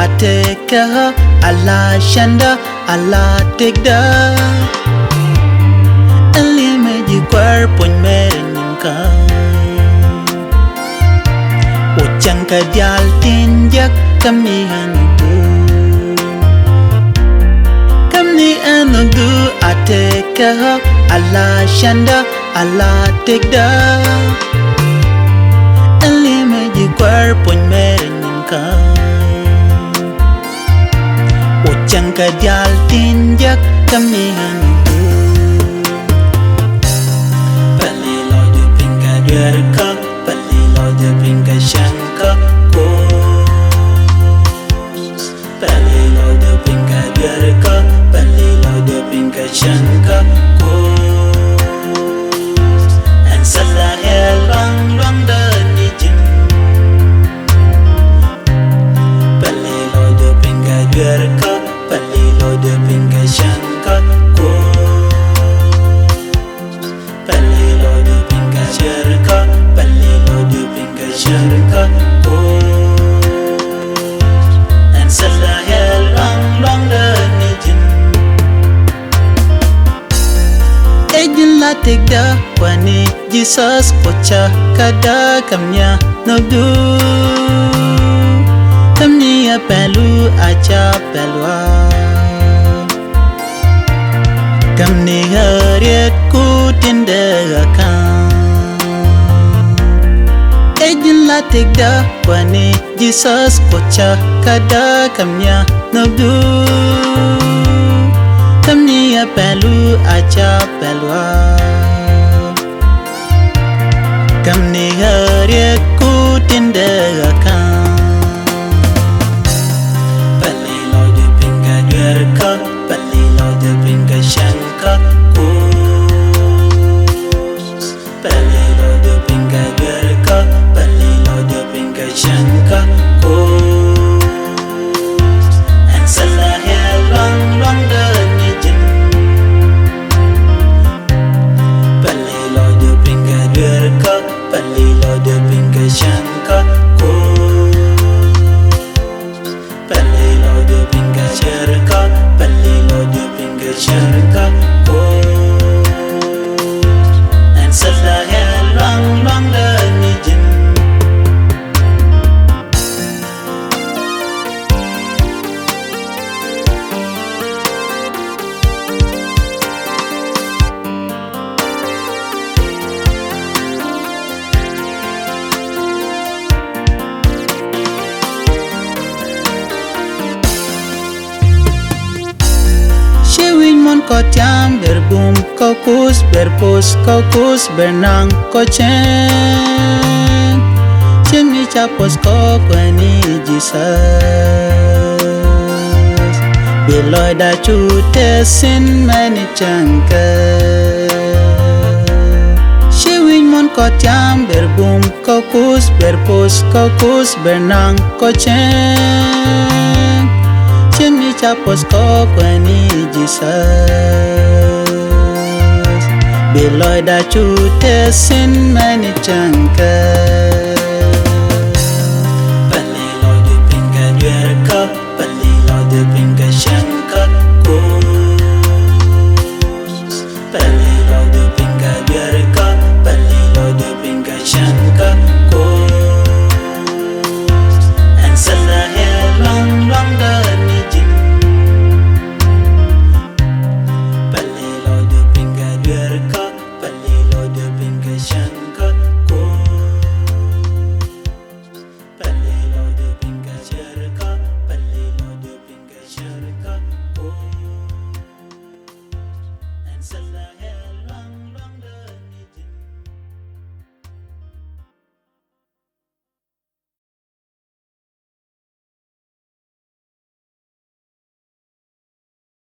ateka ala shanda ala tegda alime di cuerpo en merenka uchanka dial tinjak kami anudu ateka ala shanda ala tegda alime di cuerpo en merenka uchanka dial tinjak kami palilo de pinga derka palilo de pinga shanka ko palilo de pinga derka palilo de pinga shanka ko and salah long long de nijin palilo de pinga derka palilo de pinga shanka ko palilo de pinga sharka palilo de pinga sharka ko and salah long long de nijin ejin la tegda kwani Jesus kocha kada kamnya nogdu kamnya pelu acha pelwa kamni hariat ku tindakan ejin la tegda kwani Jesus kocha kada kamnya nogdu kamnia pelu acha pelwa kamni hariat ku tindakan palilo de pinga derka palilo de pinga shanka ko palilo de pinga derka palilo de pinga shanka ko and salah long long de nijin palilo de pinga derka palilo de pinga shanka ko palilo de pinga sharka palilo de pinga sharka ko and salah long long de nijin kotiam berbum kokus berpus kokus bernang kochen chemi chapos kokweni Jesus beloy da chute sin mani chanka shewin mon kotiam berbum kokus berpus kokus bernang kochen chemi chapos kokweni Jesus beloy da chute sin mani chanka